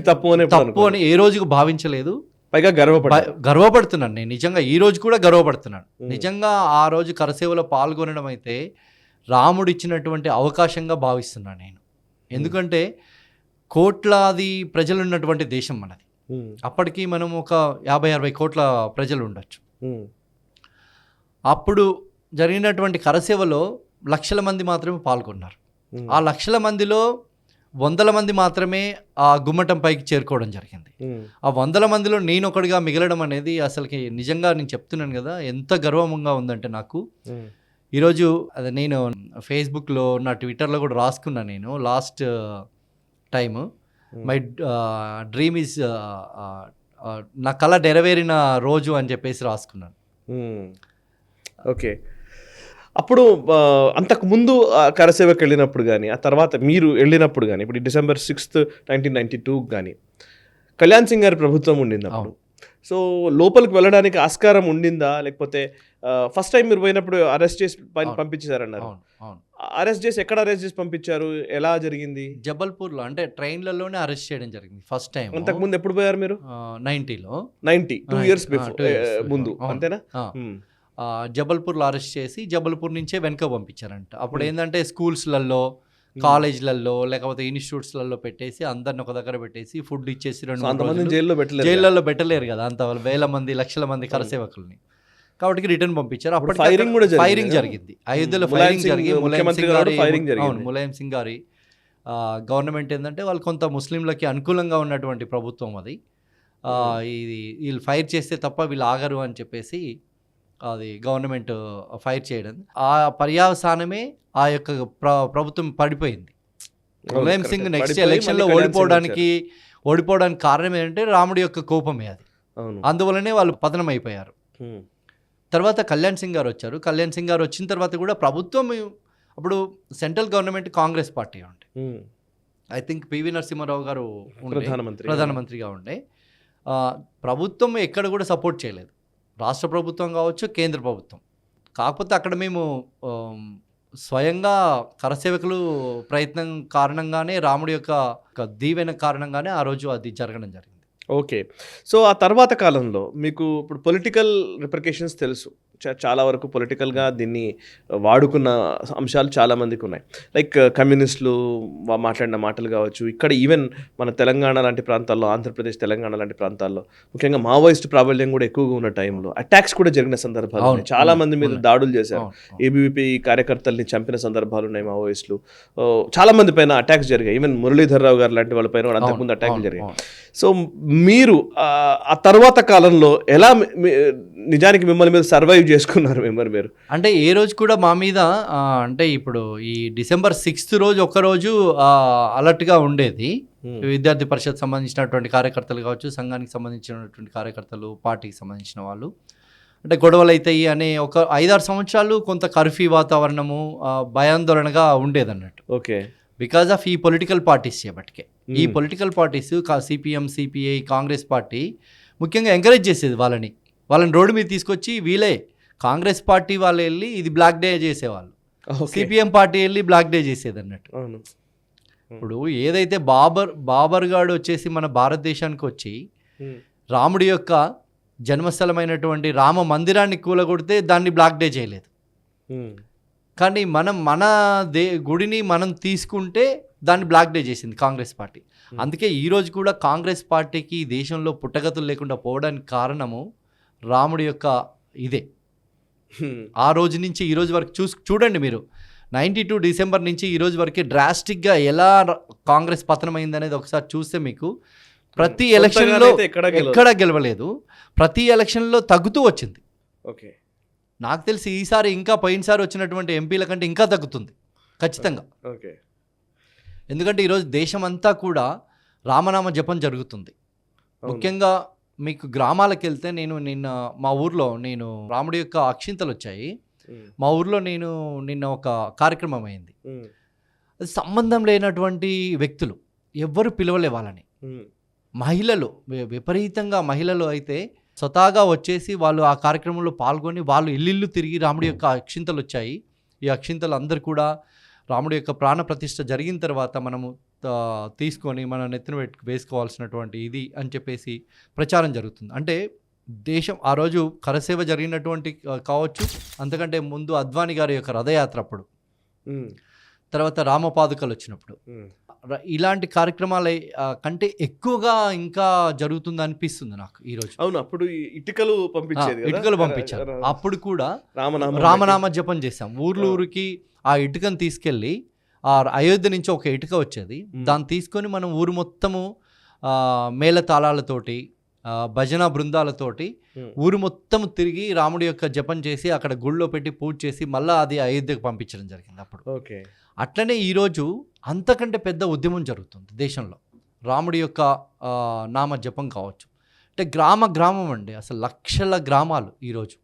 [SPEAKER 2] తప్పు అని ఏ రోజుకు భావించలేదు.
[SPEAKER 1] పైగా
[SPEAKER 2] గర్వపడుతున్నాను నేను నిజంగా, ఈ రోజు కూడా గర్వపడుతున్నాను నిజంగా. ఆ రోజు కరసేవలో పాల్గొనడం అయితే రాముడు ఇచ్చినటువంటి అవకాశంగా భావిస్తున్నాను నేను. ఎందుకంటే కోట్లాది ప్రజలు ఉన్నటువంటి దేశం మనది. అప్పటికి మనం ఒక 50-60 కోట్ల ప్రజలు ఉండొచ్చు. అప్పుడు జరిగినటువంటి కరసేవలో లక్షల మంది మాత్రమే పాల్గొన్నారు. ఆ లక్షల మందిలో 100 మంది మాత్రమే ఆ గుమ్మటం పైకి చేరుకోవడం జరిగింది. ఆ 100 మందిలో నేను ఒకటిగా మిగలడం అనేది అసలుకి నిజంగా నేను చెప్తున్నాను కదా, ఎంత గర్వంగా ఉందంటే నాకు. ఈరోజు అది నేను ఫేస్బుక్లో, నా ట్విట్టర్లో కూడా రాసుకున్నా. నేను last time my dream is నా కళ నెరవేరిన రోజు అని చెప్పేసి రాసుకున్నాను.
[SPEAKER 1] ఓకే. అప్పుడు అంతకు ముందు కరసేవకి వెళ్ళినప్పుడు కానీ, ఆ తర్వాత మీరు వెళ్ళినప్పుడు కానీ, ఇప్పుడు December 6th, 1992 కానీ కళ్యాణ్ సింగ్ గారి ప్రభుత్వం ఉండింది అప్పుడు. సో లోపలికి వెళ్ళడానికి ఆస్కారం ఉండిందా, లేకపోతే ఫస్ట్ టైం మీరు పోయినప్పుడు అరెస్ట్ చేసి పంపించారన్నారు? అరెస్ట్ చేసి ఎక్కడ అరెస్ట్ చేసి పంపించారు, ఎలా జరిగింది?
[SPEAKER 2] జబల్పూర్లో, అంటే ట్రైన్లలోనే అరెస్ట్ చేయడం జరిగింది ఫస్ట్ టైం.
[SPEAKER 1] అంతకు ముందు ఎప్పుడు పోయారు మీరు? 2 years ముందు, అంతేనా?
[SPEAKER 2] జబల్పూర్లో అరెస్ట్ చేసి జబల్పూర్ నుంచే వెనక పంపించారంట. అప్పుడు ఏంటంటే స్కూల్స్లలో, కాలేజ్లలో, లేకపోతే ఇన్స్టిట్యూట్స్లలో పెట్టేసి అందరిని ఒక దగ్గర పెట్టేసి ఫుడ్ ఇచ్చేసి 2 రోజులు జైళ్ళల్లో పెట్టలేరు కదా అంత వేల మంది, లక్షల మంది కరసేవకుల్ని. కాబట్టి రిటర్న్ పంపించారు. అప్పుడు ఫైరింగ్ జరిగింది, అయోధ్యలో ఫైరింగ్ జరిగి ములాయం సింగ్ గారి గవర్నమెంట్ ఏంటంటే వాళ్ళు కొంత ముస్లింలకి అనుకూలంగా ఉన్నటువంటి ప్రభుత్వం అది. ఇది వీళ్ళు ఫైర్ చేస్తే తప్ప వీళ్ళు ఆగరు అని చెప్పేసి అది గవర్నమెంట్ ఫైర్ చేయడం, ఆ పర్యవసానమే ఆ యొక్క ప్రభుత్వం పడిపోయింది. ములాయం సింగ్ నెక్స్ట్ ఎలక్షన్లో ఓడిపోవడానికి కారణం ఏంటంటే రాముడి యొక్క కోపమే అది. అందువల్లనే వాళ్ళు పతనం అయిపోయారు. తర్వాత కళ్యాణ్ సింగ్ గారు వచ్చారు. కళ్యాణ్ సింగ్ గారు వచ్చిన తర్వాత కూడా ప్రభుత్వం, అప్పుడు సెంట్రల్ గవర్నమెంట్ కాంగ్రెస్ పార్టీ ఉండే, ఐ థింక్ పివి నరసింహారావు గారు ప్రధానమంత్రిగా ఉండే. ప్రభుత్వం ఎక్కడ కూడా సపోర్ట్ చేయలేదు, రాష్ట్ర ప్రభుత్వం కావచ్చు, కేంద్ర ప్రభుత్వం. కాకపోతే అక్కడ మేము స్వయంగా కరసేవకులు ప్రయత్నం కారణంగానే, రాముడి యొక్క దీవెన కారణంగానే ఆ రోజు అది జరగడం జరిగింది.
[SPEAKER 1] ఓకే. సో ఆ తర్వాత కాలంలో మీకు ఇప్పుడు పొలిటికల్ రిప్రికేషన్స్ తెలుసు, చాలా వరకు పొలిటికల్గా దీన్ని వాడుకున్న అంశాలు చాలామందికి ఉన్నాయి. లైక్ కమ్యూనిస్టులు మాట్లాడిన మాటలు కావచ్చు, ఇక్కడ ఈవెన్ మన తెలంగాణ లాంటి ప్రాంతాల్లో, ఆంధ్రప్రదేశ్, తెలంగాణ లాంటి ప్రాంతాల్లో ముఖ్యంగా మావోయిస్ట్ ప్రాబల్యం కూడా ఎక్కువగా ఉన్న టైంలో అటాక్స్ కూడా జరిగిన సందర్భాలు ఉన్నాయి. చాలా మంది మీద దాడులు చేశారు, ఏబీవీపీ కార్యకర్తల్ని చంపిన సందర్భాలు ఉన్నాయి మావోయిస్టులు. చాలా మంది పైన అటాక్స్ జరిగాయి, ఈవెన్ మురళీధర్ రావు గారు లాంటి వాళ్ళ పైన అంతకుముందు అటాక్లు జరిగాయి. సో మీరు ఆ తర్వాత కాలంలో ఎలా నిజానికి మిమ్మల్ని మీద సర్వైవ్ చేసుకున్నారు మీరు?
[SPEAKER 2] అంటే ఏ రోజు కూడా మా మీద అంటే ఇప్పుడు ఈ December 6th రోజు ఒక్కరోజు అలర్ట్గా ఉండేది. విద్యార్థి పరిషత్ సంబంధించినటువంటి కార్యకర్తలు కావచ్చు, సంఘానికి సంబంధించినటువంటి కార్యకర్తలు, పార్టీకి సంబంధించిన వాళ్ళు, అంటే గొడవలు అవుతాయి అనే ఒక 5-6 సంవత్సరాలు కొంత కర్ఫ్యూ వాతావరణము, భయాందోళనగా ఉండేదన్నట్టు.
[SPEAKER 1] ఓకే.
[SPEAKER 2] బికాజ్ ఆఫ్ ఈ పొలిటికల్ పార్టీస్ చేపట్టికే. ఈ political parties CPM, CPI, Congress party ముఖ్యంగా ఎంకరేజ్ చేసేది వాళ్ళని రోడ్డు మీద తీసుకొచ్చి, వీళ్ళే కాంగ్రెస్ పార్టీ వాళ్ళు వెళ్ళి ఇది బ్లాక్ డే చేసేవాళ్ళు, సిపిఎం పార్టీ వెళ్ళి బ్లాక్ డే చేసేది అన్నట్టు. ఇప్పుడు ఏదైతే బాబర్ గాడు వచ్చేసి మన భారతదేశానికి వచ్చి రాముడి యొక్క జన్మస్థలమైనటువంటి రామ మందిరాన్ని కూలగొడితే దాన్ని బ్లాక్ డే చేయలేదు. కానీ మన గుడిని మనం తీసుకుంటే దాన్ని బ్లాక్ డే చేసింది కాంగ్రెస్ పార్టీ. అందుకే ఈరోజు కూడా కాంగ్రెస్ పార్టీకి ఈ దేశంలో పుట్టగతులు లేకుండా పోవడానికి కారణము రాముడి యొక్క ఇదే. ఆ రోజు నుంచి ఈ రోజు వరకు చూడండి మీరు, 92 డిసెంబర్ నుంచి ఈ రోజు వరకు డ్రాస్టిక్గా ఎలా కాంగ్రెస్ పతనమైంది అనేది ఒకసారి చూస్తే మీకు ప్రతి ఎలక్షన్లో ఎక్కడ గెలవలేదు, ప్రతి ఎలక్షన్లో తగ్గుతూ వచ్చింది.
[SPEAKER 1] ఓకే,
[SPEAKER 2] నాకు తెలిసి ఈసారి ఇంకా పోయినసారి వచ్చినటువంటి ఎంపీల కంటే ఇంకా తగ్గుతుంది ఖచ్చితంగా.
[SPEAKER 1] ఓకే,
[SPEAKER 2] ఎందుకంటే ఈరోజు దేశం అంతా కూడా రామనామ జపం జరుగుతుంది. ముఖ్యంగా మీకు గ్రామాలకు వెళ్తే నిన్న మా ఊర్లో రాముడి యొక్క అక్షింతలు వచ్చాయి. మా ఊర్లో నిన్న ఒక కార్యక్రమం అయింది. అది సంబంధం లేనటువంటి వ్యక్తులు ఎవ్వరు పిలవలే వాళ్ళని. మహిళలు విపరీతంగా మహిళలు అయితే స్వతహాగా వచ్చేసి వాళ్ళు ఆ కార్యక్రమంలో పాల్గొని వాళ్ళు ఇల్లు తిరిగి రాముడి యొక్క అక్షింతలు వచ్చాయి. ఈ అక్షింతలు అందరు కూడా రాముడి యొక్క ప్రాణ ప్రతిష్ఠ జరిగిన తర్వాత మనము తీసుకొని మన నెత్తిన వేసుకోవాల్సినటువంటి ఇది అని చెప్పేసి ప్రచారం జరుగుతుంది. అంటే దేశం ఆ రోజు కరసేవ జరిగినటువంటి కావచ్చు, అంతకంటే ముందు అద్వానీ గారి యొక్క రథయాత్ర అప్పుడు, తర్వాత రామపాదుకలు వచ్చినప్పుడు, ఇలాంటి కార్యక్రమాల కంటే ఎక్కువగా ఇంకా జరుగుతుంది అనిపిస్తుంది నాకు ఈరోజు.
[SPEAKER 1] అవును, అప్పుడు ఇటుకలు
[SPEAKER 2] పంపించారు. అప్పుడు కూడా రామనామ జపం చేశాం. ఊరికి ఆ ఇటుకను తీసుకెళ్ళి, ఆ అయోధ్య నుంచి ఒక ఇటుక వచ్చేది, దాన్ని తీసుకొని మనం ఊరు మొత్తము మేళతాళాలతోటి భజన బృందాలతోటి ఊరు మొత్తం తిరిగి రాముడి యొక్క జపం చేసి అక్కడ గుళ్ళో పెట్టి పూజ చేసి మళ్ళీ అది అయోధ్యకు పంపించడం జరిగింది అప్పుడు.
[SPEAKER 1] ఓకే,
[SPEAKER 2] అట్లనే ఈరోజు అంతకంటే పెద్ద ఉద్యమం జరుగుతుంది దేశంలో రాముడి యొక్క నామ జపం కావచ్చు. అంటే గ్రామం అండి, అసలు లక్షల గ్రామాలు ఈరోజు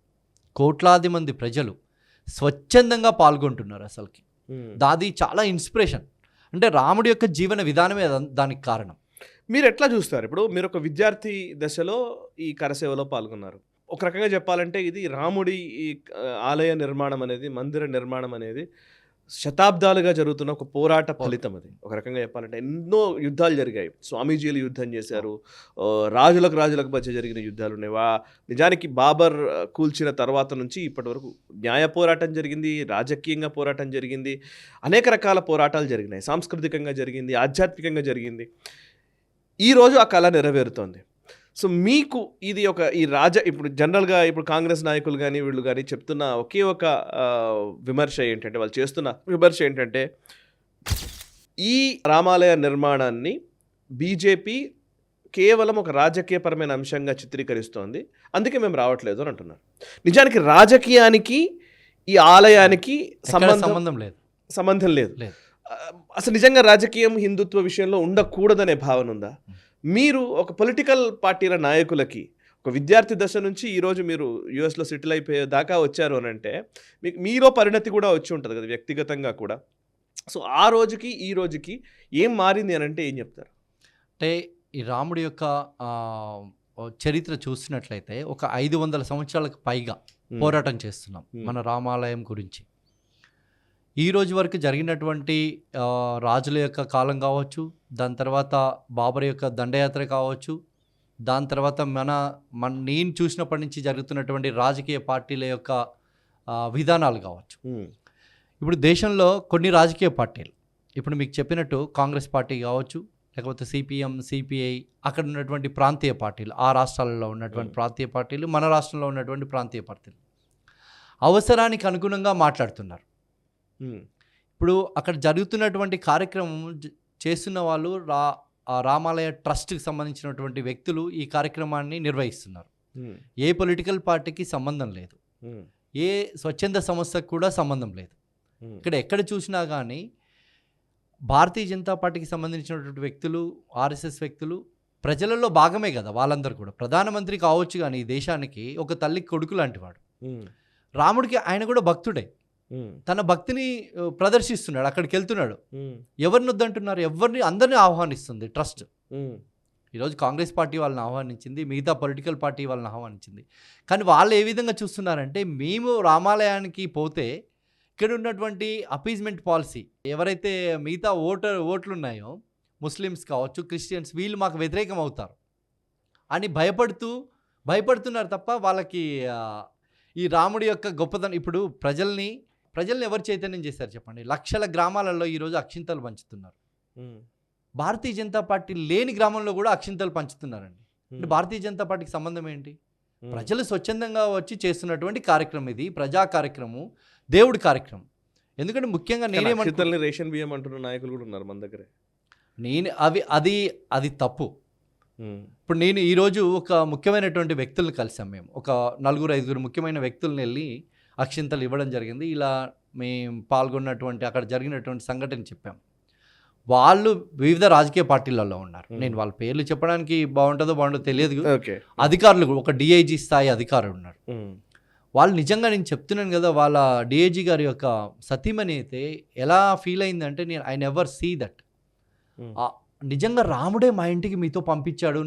[SPEAKER 2] కోట్లాది మంది ప్రజలు స్వచ్ఛందంగా పాల్గొంటున్నారు. అసలుకి దాది చాలా ఇన్స్పిరేషన్. అంటే రాముడి యొక్క జీవన విధానమే దానికి కారణం.
[SPEAKER 1] మీరు ఎట్లా చూస్తారు? ఇప్పుడు మీరు ఒక విద్యార్థి దశలో ఈ కరసేవలో పాల్గొన్నారు. ఒక రకంగా చెప్పాలంటే ఇది రాముడి ఈ ఆలయ నిర్మాణం అనేది, మందిర నిర్మాణం అనేది శతాబ్దాలుగా జరుగుతున్న ఒక పోరాట ఫలితం. అది ఒక రకంగా చెప్పాలంటే ఎన్నో యుద్ధాలు జరిగాయి. స్వామీజీలు యుద్ధం చేశారు, రాజులకు మధ్య జరిగిన యుద్ధాలు ఉన్నాయి. నిజానికి బాబర్ కూల్చిన తర్వాత నుంచి ఇప్పటి వరకు న్యాయ పోరాటం జరిగింది, రాజకీయంగా పోరాటం జరిగింది, అనేక రకాల పోరాటాలు జరిగినాయి, సాంస్కృతికంగా జరిగింది, ఆధ్యాత్మికంగా జరిగింది. ఈరోజు ఆ కళ నెరవేరుతోంది. సో మీకు ఇది ఇప్పుడు జనరల్గా ఇప్పుడు కాంగ్రెస్ నాయకులు కానీ వీళ్ళు కానీ చెప్తున్న ఒకే ఒక విమర్శ ఏంటంటే, వాళ్ళు చేస్తున్న విమర్శ ఏంటంటే, ఈ రామాలయ నిర్మాణాన్ని బీజేపీ కేవలం ఒక రాజకీయపరమైన అంశంగా చిత్రీకరిస్తోంది, అందుకే మేము రావట్లేదు అని అంటున్నారు. నిజానికి రాజకీయానికి ఈ ఆలయానికి సంబంధం లేదు. అసలు నిజంగా రాజకీయం హిందుత్వ విషయంలో ఉండకూడదనే భావన ఉందా? మీరు ఒక పొలిటికల్ పార్టీల నాయకులకి ఒక విద్యార్థి దశ నుంచి ఈరోజు మీరు యూఎస్లో సెటిల్ అయిపోయే దాకా వచ్చారు అని అంటే మీలో పరిణతి కూడా వచ్చి ఉంటుంది కదా వ్యక్తిగతంగా కూడా. సో ఆ రోజుకి ఈ రోజుకి ఏం మారింది అని అంటే ఏం చెప్తారు?
[SPEAKER 2] అంటే ఈ రాముడి యొక్క చరిత్ర చూసినట్లయితే ఒక 500 సంవత్సరాలకు పైగా పోరాటం చేస్తున్నాం మన రామాలయం గురించి. ఈ రోజు వరకు జరిగినటువంటి రాజుల యొక్క కాలం కావచ్చు, దాని తర్వాత బాబర్ యొక్క దండయాత్ర కావచ్చు, దాని తర్వాత నేను చూసినప్పటి నుంచి జరుగుతున్నటువంటి రాజకీయ పార్టీల యొక్క విధానాలు కావచ్చు. ఇప్పుడు దేశంలో కొన్ని రాజకీయ పార్టీలు, ఇప్పుడు మీకు చెప్పినట్టు కాంగ్రెస్ పార్టీ కావచ్చు, లేకపోతే సిపిఎం, సిపిఐ, అక్కడ ఉన్నటువంటి ప్రాంతీయ పార్టీలు, ఆ రాష్ట్రాలలో ఉన్నటువంటి ప్రాంతీయ పార్టీలు, మన రాష్ట్రంలో ఉన్నటువంటి ప్రాంతీయ పార్టీలు అవసరానికి అనుగుణంగా మాట్లాడుతున్నారు. ఇప్పుడు అక్కడ జరుగుతున్నటువంటి కార్యక్రమం చేస్తున్న వాళ్ళు రామాలయ ట్రస్ట్కి సంబంధించినటువంటి వ్యక్తులు ఈ కార్యక్రమాన్ని నిర్వహిస్తున్నారు. ఏ పొలిటికల్ పార్టీకి సంబంధం లేదు, ఏ స్వచ్ఛంద సంస్థకు కూడా సంబంధం లేదు. ఎక్కడ చూసినా కానీ భారతీయ జనతా పార్టీకి సంబంధించినటువంటి వ్యక్తులు, ఆర్ఎస్ఎస్ వ్యక్తులు ప్రజలలో భాగమే కదా. వాళ్ళందరూ కూడా ప్రధానమంత్రి కావచ్చు, కానీ ఈ దేశానికి ఒక తల్లి కొడుకు లాంటి వాడు. రాముడికి ఆయన కూడా భక్తుడే, తన భక్తిని ప్రదర్శిస్తున్నాడు, అక్కడికి వెళ్తున్నాడు. ఎవరిని వద్దంటున్నారు? ఎవరిని, అందరినీ ఆహ్వానిస్తుంది ట్రస్ట్. ఈరోజు కాంగ్రెస్ పార్టీ వాళ్ళని ఆహ్వానించింది, మిగతా పొలిటికల్ పార్టీ వాళ్ళని ఆహ్వానించింది. కానీ వాళ్ళు ఏ విధంగా చూస్తున్నారంటే, మేము రామాలయానికి పోతే ఇక్కడ ఉన్నటువంటి అపీజ్మెంట్ పాలసీ, ఎవరైతే మిగతా ఓట్లు ఉన్నాయో ముస్లిమ్స్ కావచ్చు, క్రిస్టియన్స్, వీళ్ళు మాకు వ్యతిరేకం అవుతారు అని భయపడుతూ భయపడుతున్నారు తప్ప వాళ్ళకి ఈ రాముడి యొక్క గొప్పతనం ఇప్పుడు ప్రజల్ని ఎవరు చైతన్యం చేశారు చెప్పండి? లక్షల గ్రామాలలో ఈరోజు అక్షింతలు పంచుతున్నారు. భారతీయ జనతా పార్టీ లేని గ్రామంలో కూడా అక్షింతలు పంచుతున్నారండి. అంటే భారతీయ జనతా పార్టీకి సంబంధం ఏంటి? ప్రజలు స్వచ్ఛందంగా వచ్చి చేస్తున్నటువంటి కార్యక్రమం ఇది, ప్రజా కార్యక్రమం, దేవుడి కార్యక్రమం. ఎందుకంటే ముఖ్యంగా
[SPEAKER 1] నేనేమంటే రేషన్ బియ్యం అంటున్న నాయకులు కూడా ఉన్నారు మన దగ్గరే.
[SPEAKER 2] అది తప్పు. ఇప్పుడు నేను ఈరోజు ఒక ముఖ్యమైనటువంటి వ్యక్తులను కలిసాం. మేము ఒక 4-5 ముఖ్యమైన వ్యక్తులను వెళ్ళి అక్షింతలు ఇవ్వడం జరిగింది. ఇలా మేము పాల్గొన్నటువంటి అక్కడ జరిగినటువంటి సంఘటన చెప్పాం. వాళ్ళు వివిధ రాజకీయ పార్టీలలో ఉన్నారు. నేను వాళ్ళ పేర్లు చెప్పడానికి బాగుంటుందో తెలియదు. అధికారులు ఒక డిఐజీ స్థాయి అధికారులు ఉన్నారు. వాళ్ళు నిజంగా నేను చెప్తున్నాను కదా, వాళ్ళ డిఐజీ గారి యొక్క సతీమణి అయితే ఎలా ఫీల్ అయిందంటే, ఐ నెవర్ సీ దట్. నిజంగా రాముడే మా ఇంటికి మీతో పంపించాడు.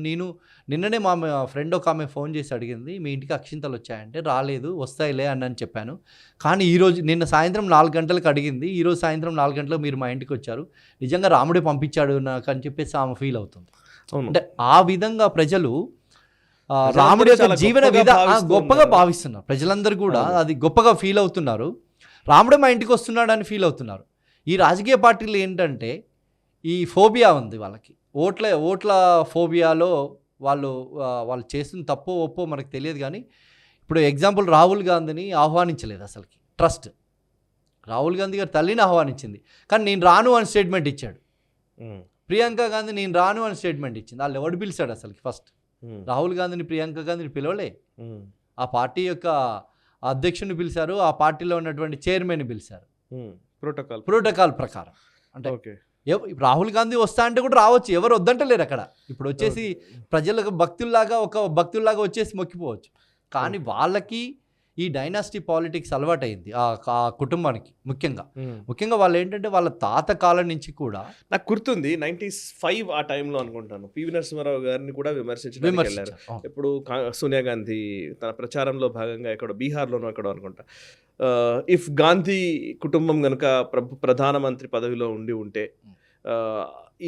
[SPEAKER 2] నిన్ననే మా ఫ్రెండ్ ఒక ఆమె ఫోన్ చేసి అడిగింది, మీ ఇంటికి అక్షింతలు వచ్చాయంటే రాలేదు, వస్తాయిలే అని చెప్పాను. కానీ నిన్న సాయంత్రం 4 గంటలకు అడిగింది, ఈరోజు సాయంత్రం 4 గంటలకు మీరు మా ఇంటికి వచ్చారు, నిజంగా రాముడే పంపించాడు నాకు అని చెప్పేసి ఆమె ఫీల్ అవుతుంది. అంటే ఆ విధంగా ప్రజలు రాముడి యొక్క జీవన గొప్పగా భావిస్తున్నారు. ప్రజలందరూ కూడా అది గొప్పగా ఫీల్ అవుతున్నారు. రాముడే మా ఇంటికి వస్తున్నాడు అని ఫీల్ అవుతున్నారు. ఈ రాజకీయ పార్టీలు ఏంటంటే ఈ ఫోబియా ఉంది వాళ్ళకి, ఓట్ల ఫోబియాలో వాళ్ళు చేస్తున్న తప్పో ఒప్పో మనకు తెలియదు. కానీ ఇప్పుడు ఎగ్జాంపుల్ రాహుల్ గాంధీని ఆహ్వానించలేదు అసలుకి ట్రస్ట్. రాహుల్ గాంధీ గారి తల్లిని ఆహ్వానించింది, కానీ నేను రాను అని స్టేట్మెంట్ ఇచ్చాడు. ప్రియాంక గాంధీ నేను రాను అని స్టేట్మెంట్ ఇచ్చింది. వాళ్ళు ఎవడు పిలిచాడు అసలుకి? ఫస్ట్ రాహుల్ గాంధీని, ప్రియాంక గాంధీని పిలవలే. ఆ పార్టీ యొక్క అధ్యక్షుని పిలిచారు, ఆ పార్టీలో ఉన్నటువంటి చైర్మన్ పిలిచారు ప్రోటోకాల్ ప్రకారం. అంటే రాహుల్ గాంధీ వస్తా అంటే కూడా రావచ్చు, ఎవరు వద్దంటలేరు అక్కడ. ఇప్పుడు వచ్చేసి ప్రజలకు భక్తుల్లాగా వచ్చేసి మొక్కిపోవచ్చు. కానీ వాళ్ళకి ఈ డైనాసిటీ పాలిటిక్స్ అలవాటైంది ఆ కుటుంబానికి. ముఖ్యంగా వాళ్ళు ఏంటంటే వాళ్ళ తాత కాలం నుంచి కూడా, నాకు గుర్తుంది 95 ఆ టైంలో అనుకుంటాను, పివి నరసింహారావు గారిని కూడా విమర్శించారు. ఇప్పుడు సోనియా గాంధీ తన ప్రచారంలో భాగంగా ఎక్కడో బీహార్లోనూ ఎక్కడో అనుకుంటా, ఇఫ్ గాంధీ కుటుంబం కనుక ప్రధానమంత్రి పదవిలో ఉంటే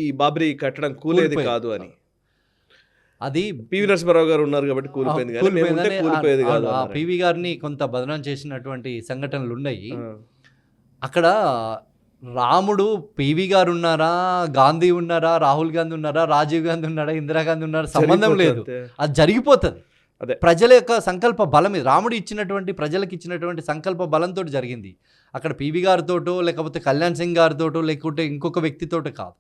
[SPEAKER 2] ఈ బాబ్రీ కట్టడం కూలేది కాదు అని. అది పివి నరసింహారావు గారు ఉన్నారు కాబట్టి కూలిపోయేది కాదు. పివి గారిని కొంత బదనాం చేసినటువంటి సంఘటనలు ఉన్నాయి. అక్కడ రాముడు పివి గారు ఉన్నారా, గాంధీ ఉన్నారా, రాహుల్ గాంధీ ఉన్నారా, రాజీవ్ గాంధీ ఉన్నారా, ఇందిరాగాంధీ ఉన్నారా, సంబంధం లేదు. అది జరిగిపోతుంది. ప్రజల యొక్క సంకల్ప బలం, రాముడు ఇచ్చినటువంటి ప్రజలకు ఇచ్చినటువంటి సంకల్ప బలంతో జరిగింది. అక్కడ పివి గారితోటో లేకపోతే కళ్యాణ్ సింగ్ గారితోటో లేకుంటే ఇంకొక వ్యక్తితోటో కాదు.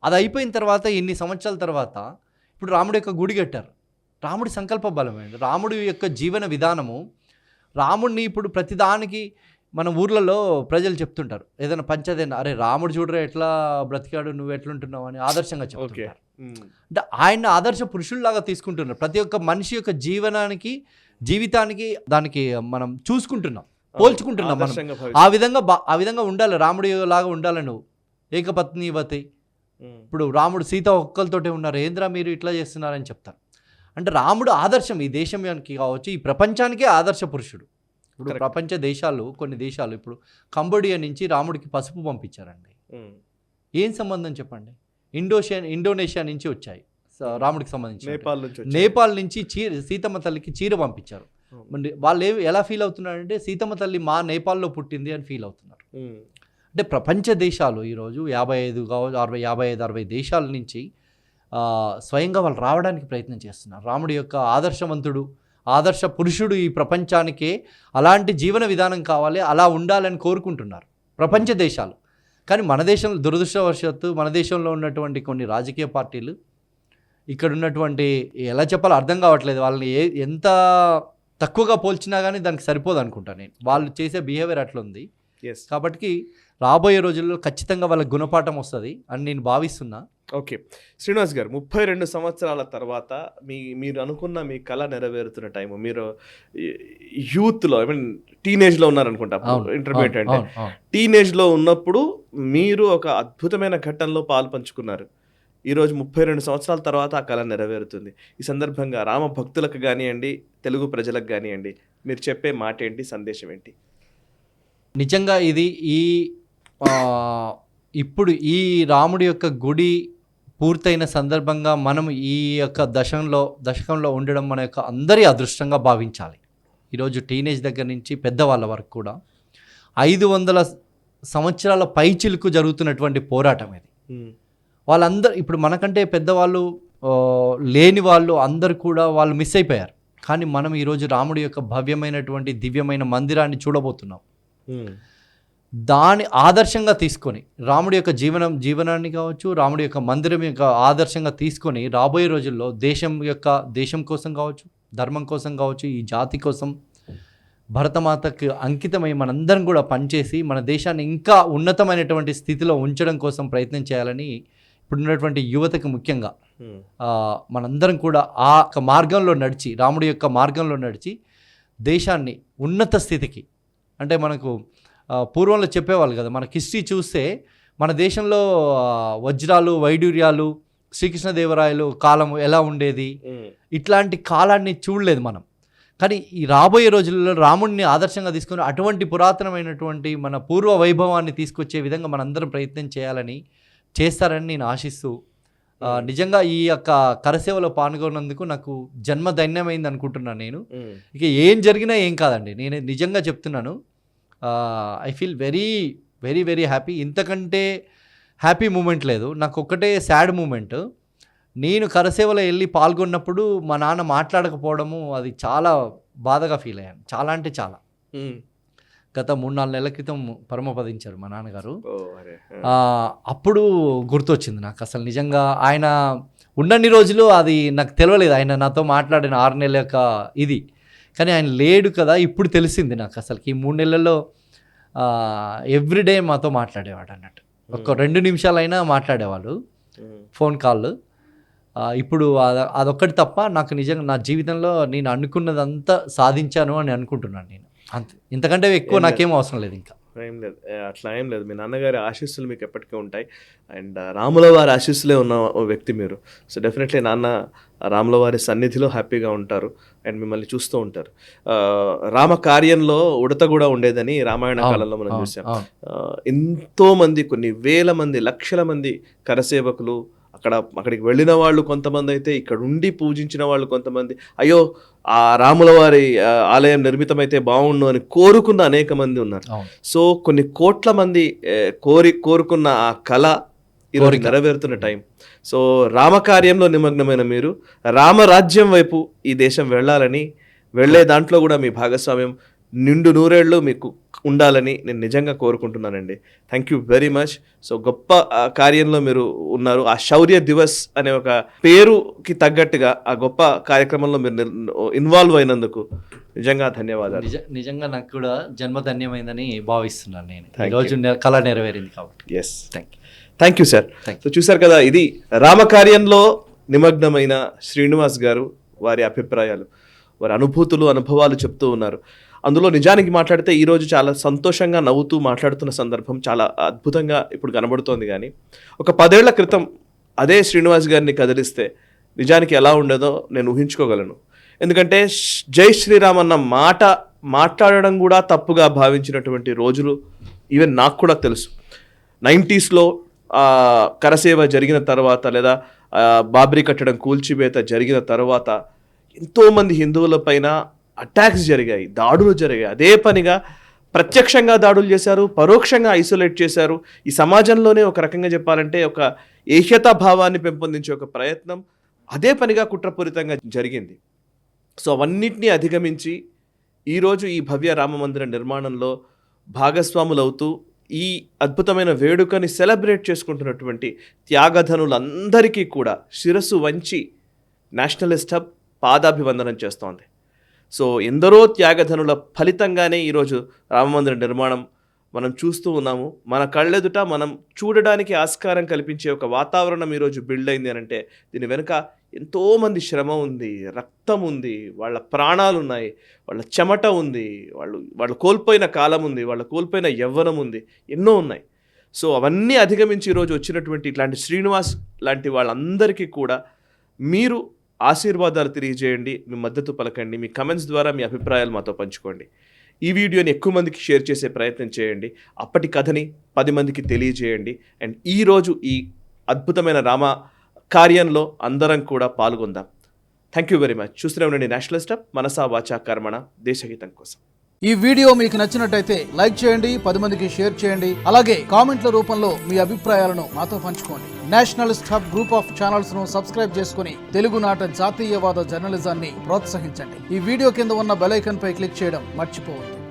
[SPEAKER 2] అది అయిపోయిన తర్వాత ఇన్ని సంవత్సరాల తర్వాత ఇప్పుడు రాముడి యొక్క గుడి కట్టారు. రాముడి సంకల్ప బలమైంది, రాముడి యొక్క జీవన విధానము. రాముడిని ఇప్పుడు ప్రతిదానికి మన ఊర్లలో ప్రజలు చెప్తుంటారు, ఏదైనా పంచదేనా, అరే రాముడు చూడరా ఎట్లా బ్రతికాడు, నువ్వు ఎట్లుంటున్నావు అని ఆదర్శంగా చెప్తుంటారు. అంటే ఆయన ఆదర్శ పురుషుల్లాగా తీసుకుంటున్నారు. ప్రతి ఒక్క మనిషి యొక్క జీవితానికి దానికి మనం చూసుకుంటున్నాం, పోల్చుకుంటున్నాం మనం. ఆ విధంగా ఉండాలి, రాముడి లాగా ఉండాలి నువ్వు. ఏకపత్నివతి. ఇప్పుడు రాముడు సీత ఒక్కరితోటే ఉన్నారు, ఏంద్రా మీరు ఇట్లా చేస్తున్నారని చెప్తారు. అంటే రాముడు ఆదర్శం ఈ దేశానికి కావచ్చు, ఈ ప్రపంచానికే ఆదర్శ పురుషుడు. ఇప్పుడు ప్రపంచ దేశాలు, కొన్ని దేశాలు ఇప్పుడు కంబోడియా నుంచి రాముడికి పసుపు పంపించారండి. ఏం సంబంధం చెప్పండి? ఇండోనేషియా నుంచి వచ్చాయి రాముడికి సంబంధించి. నేపాల్ నుంచి సీతమ్మ తల్లికి చీర పంపించారు. వాళ్ళు ఎలా ఫీల్ అవుతున్నారంటే, సీతమ్మ తల్లి మా నేపాల్లో పుట్టింది అని ఫీల్ అవుతున్నారు. అంటే ప్రపంచ దేశాలు ఈరోజు 55 కావచ్చు, 60 దేశాల నుంచి స్వయంగా వాళ్ళు రావడానికి ప్రయత్నం చేస్తున్నారు. రాముడి యొక్క ఆదర్శ పురుషుడు ఈ ప్రపంచానికే అలాంటి జీవన విధానం కావాలి, అలా ఉండాలని కోరుకుంటున్నారు ప్రపంచ దేశాలు. కానీ మన దేశంలో దురదృష్టవశాత్తు మన దేశంలో ఉన్నటువంటి కొన్ని రాజకీయ పార్టీలు ఇక్కడ ఉన్నటువంటి, ఎలా చెప్పాలో అర్థం కావట్లేదు, వాళ్ళని ఎంత తక్కువగా పోల్చినా కానీ దానికి సరిపోదు అనుకుంటాను నేను. వాళ్ళు చేసే బిహేవియర్ అట్లా ఉంది. కాబట్టి రాబోయే రోజుల్లో ఖచ్చితంగా వాళ్ళకి గుణపాఠం వస్తుంది అని నేను భావిస్తున్నా.
[SPEAKER 1] ఓకే శ్రీనివాస్ గారు, 32 సంవత్సరాల తర్వాత మీరు అనుకున్న మీ కళ నెరవేరుతున్న టైం, మీరు యూత్లో టీనేజ్లో ఉన్నారనుకుంటా, ఇంటర్మీడియట్ అంటే టీనేజ్లో ఉన్నప్పుడు మీరు ఒక అద్భుతమైన ఘట్టంలో పాలు పంచుకున్నారు. ఈరోజు 32 సంవత్సరాల తర్వాత ఆ కళ నెరవేరుతుంది. ఈ సందర్భంగా రామ భక్తులకు కానివ్వండి, తెలుగు ప్రజలకు కానివ్వండి, మీరు చెప్పే మాట ఏంటి, సందేశం ఏంటి?
[SPEAKER 2] నిజంగా ఇది ఇప్పుడు ఈ రాముడి యొక్క గుడి పూర్తయిన సందర్భంగా మనం ఈ యొక్క దశకంలో ఉండడం మన యొక్క అందరి అదృష్టంగా భావించాలి. ఈరోజు టీనేజ్ దగ్గర నుంచి పెద్దవాళ్ళ వరకు కూడా 500 సంవత్సరాల పైచిలుకు జరుగుతున్నటువంటి పోరాటం ఇది. వాళ్ళందరూ ఇప్పుడు మనకంటే పెద్దవాళ్ళు లేని వాళ్ళు అందరూ కూడా వాళ్ళు మిస్ అయిపోయారు. కానీ మనం ఈరోజు రాముడి యొక్క భవ్యమైనటువంటి దివ్యమైన మందిరాన్ని చూడబోతున్నాం. దాని ఆదర్శంగా తీసుకొని రాముడి యొక్క జీవనాన్ని కావచ్చు, రాముడి యొక్క మందిరం యొక్క ఆదర్శంగా తీసుకొని రాబోయే రోజుల్లో దేశం కోసం కావచ్చు, ధర్మం కోసం కావచ్చు, ఈ జాతి కోసం భరతమాతకు అంకితమై మనందరం కూడా పనిచేసి మన దేశాన్ని ఇంకా ఉన్నతమైనటువంటి స్థితిలో ఉంచడం కోసం ప్రయత్నం చేయాలని ఇప్పుడున్నటువంటి యువతకు ముఖ్యంగా మనందరం కూడా ఆ మార్గంలో నడిచి, రాముడి యొక్క మార్గంలో నడిచి దేశాన్ని ఉన్నత స్థితికి, అంటే మనకు పూర్వంలో చెప్పేవాళ్ళు కదా, మనకి హిస్టరీ చూస్తే మన దేశంలో వజ్రాలు వైడూర్యాలు శ్రీకృష్ణదేవరాయలు కాలం ఎలా ఉండేది, ఇట్లాంటి కాలాన్ని చూడలేదు మనం. కానీ ఈ రాబోయే రోజుల్లో రాముడిని ఆదర్శంగా తీసుకొని అటువంటి పురాతనమైనటువంటి మన పూర్వ వైభవాన్ని తీసుకొచ్చే విధంగా మనందరం ప్రయత్నం చేస్తారని నేను ఆశిస్తూ, నిజంగా ఈ యొక్క కరసేవలో పాల్గొన్నందుకు నాకు జన్మ ధన్యమైంది అనుకుంటున్నాను నేను. ఇక ఏం జరిగినా ఏం కాదండి, నేను నిజంగా చెప్తున్నాను. I feel very very very happy. ఇంతకంటే హ్యాపీ మూమెంట్ లేదు. నాకు ఒక్కటే సాడ్ మూమెంట్, నేను కరసేవలో వెళ్ళి పాల్గొన్నప్పుడు మా నాన్న మాట్లాడకపోవడము, అది చాలా బాధగా ఫీల్ అయ్యాను. చాలా అంటే చాలా. గత 3-4 నెలల క్రితం పరమపదించారు మా నాన్నగారు. అప్పుడు గుర్తొచ్చింది నాకు. అసలు నిజంగా ఆయన ఉన్నన్ని రోజులు అది నాకు తెలియలేదు, ఆయన నాతో మాట్లాడిన 6 నెలల యొక్క ఇది. కానీ ఆయన లేడు కదా, ఇప్పుడు తెలిసింది నాకు. అసలుకి ఈ 3 నెలల్లో ఎవ్రీడే మాతో మాట్లాడేవాడు అన్నట్టు. ఒక 2 నిమిషాలైనా మాట్లాడేవాళ్ళు ఫోన్ కాల్. ఇప్పుడు అదొక్కటి తప్ప నాకు నిజంగా నా జీవితంలో నేను అనుకున్నదంతా సాధించాను అని అనుకుంటున్నాను నేను. అంతే, ఇంతకంటే ఎక్కువ నాకేం అవసరం లేదు. ఇంకా
[SPEAKER 1] ఏం లేదు, అట్లా ఏం లేదు. మీ నాన్నగారి ఆశీస్సులు మీకు ఎప్పటికీ ఉంటాయి. అండ్ రాముల వారి ఆశీస్సులే ఉన్న వ్యక్తి మీరు. సో డెఫినెట్లీ నాన్న రాముల వారి సన్నిధిలో హ్యాపీగా ఉంటారు అండ్ మిమ్మల్ని చూస్తూ ఉంటారు. రామ కార్యంలో ఉడత కూడా ఉండేదని రామాయణ కాలంలో మనం చూసాం. ఎంతో మంది, కొన్ని వేల మంది, లక్షల మంది కరసేవకులు, అక్కడికి వెళ్ళిన వాళ్ళు కొంతమంది అయితే, ఇక్కడ ఉండి పూజించిన వాళ్ళు కొంతమంది, అయ్యో ఆ రాముల వారి ఆలయం నిర్మితమైతే బాగుండు అని కోరుకున్న అనేక మంది ఉన్నారు. సో కొన్ని కోట్ల మంది కోరుకున్న ఆ కళ ఈరోజు నెరవేరుతున్న టైం. సో రామకార్యంలో నిమగ్నమైన మీరు రామరాజ్యం వైపు ఈ దేశం వెళ్ళే దాంట్లో కూడా మీ భాగస్వామ్యం నిండు నూరేళ్ళు మీకు ఉండాలని నేను నిజంగా కోరుకుంటున్నానండి. Thank you very much. So గొప్ప కార్యంలో మీరు ఉన్నారు. ఆ శౌర్య దివస్ అనే ఒక పేరుకి తగ్గట్టుగా ఆ గొప్ప కార్యక్రమంలో మీరు ఇన్వాల్వ్ అయినందుకు నిజంగా ధన్యవాదాలు.
[SPEAKER 2] నిజంగా నాకు కూడా జన్మధన్యమైందని భావిస్తున్నాను నేను. ఈరోజు కళ నెరవేరింది కాబట్టి.
[SPEAKER 1] Yes, thank you sir. So చూసారు కదా, ఇది రామకార్యంలో నిమగ్నమైన శ్రీనివాస్ గారు, వారి అభిప్రాయాలు, వారి అనుభవాలు చెప్తూ ఉన్నారు. అందులో నిజానికి మాట్లాడితే ఈరోజు చాలా సంతోషంగా నవ్వుతూ మాట్లాడుతున్న సందర్భం చాలా అద్భుతంగా ఇప్పుడు కనబడుతోంది. కానీ ఒక 10 ఏళ్ల క్రితం అదే శ్రీనివాస్ గారిని కదిలిస్తే నిజానికి ఎలా ఉండేదో నేను ఊహించుకోగలను. ఎందుకంటే జై శ్రీరామ్ అన్న మాట్లాడడం కూడా తప్పుగా భావించినటువంటి రోజులు ఈవెన్ నాకు కూడా తెలుసు. 90s కరసేవ జరిగిన తర్వాత, లేదా బాబ్రీ కట్టడం కూల్చివేత జరిగిన తర్వాత ఎంతోమంది హిందువుల పైన అటాక్స్ జరిగాయి, దాడులు జరిగాయి. అదే పనిగా ప్రత్యక్షంగా దాడులు చేశారు, పరోక్షంగా ఐసోలేట్ చేశారు. ఈ సమాజంలోనే ఒక రకంగా చెప్పాలంటే ఒక ఏకతా భావాన్ని పెంపొందించే ఒక ప్రయత్నం అదే పనిగా కుట్రపూరితంగా జరిగింది. సో అవన్నిటినీ అధిగమించి ఈరోజు ఈ భవ్య రామ మందిర నిర్మాణంలో భాగస్వాములవుతూ ఈ అద్భుతమైన వేడుకని సెలబ్రేట్ చేసుకుంటున్నటువంటి త్యాగధనులందరికీ కూడా శిరస్సు వంచి నేషనలిస్ట్ హబ్ పాదాభివందనం చేస్తోంది. సో ఎందరో త్యాగధనుల ఫలితంగానే ఈరోజు రామమందిర నిర్మాణం మనం చూస్తూ ఉన్నాము. మన కళ్ళెదుట మనం చూడడానికి ఆస్కారం కల్పించే ఒక వాతావరణం ఈరోజు బిల్డ్ అయింది అని అంటే దీని వెనుక ఎంతోమంది శ్రమ ఉంది, రక్తం ఉంది, వాళ్ళ ప్రాణాలు ఉన్నాయి, వాళ్ళ చెమట ఉంది, వాళ్ళు కోల్పోయిన కాలం ఉంది, వాళ్ళు కోల్పోయిన యవ్వనం ఉంది, ఎన్నో ఉన్నాయి. సో అవన్నీ అధిగమించి ఈరోజు వచ్చినటువంటి ఇట్లాంటి శ్రీనివాస్ లాంటి వాళ్ళందరికీ కూడా మీరు ఆశీర్వాదాలు తెలియజేయండి, మీ మద్దతు పలకండి, మీ కమెంట్స్ ద్వారా మీ అభిప్రాయాలు మాతో పంచుకోండి. ఈ వీడియోని ఎక్కువ మందికి షేర్ చేసే ప్రయత్నం చేయండి. అప్పటి కథని 10 మందికి తెలియజేయండి. అండ్ ఈరోజు ఈ అద్భుతమైన రామ కార్యంలో అందరం కూడా పాల్గొందాం. Thank you very much. చూస్తూనే ఉండండి నేషనలిస్ట్ హబ్, మనసా వాచా కర్మణ, దేశహితం కోసం.
[SPEAKER 3] ఈ వీడియో మీకు నచ్చినట్టయితే లైక్ చేయండి, 10 మందికి షేర్ చేయండి. అలాగే కామెంట్ల రూపంలో మీ అభిప్రాయాలను మాతో పంచుకోండి. Nationalist hub group of channels ను సబ్స్క్రైబ్ చేసుకుని తెలుగునాట జాతీయవాద జర్నలిజాన్ని ప్రోత్సహించండి. ఈ వీడియో కింద ఉన్న బెల్ ఐకాన్ పై క్లిక్ చేయడం మర్చిపోవద్దు.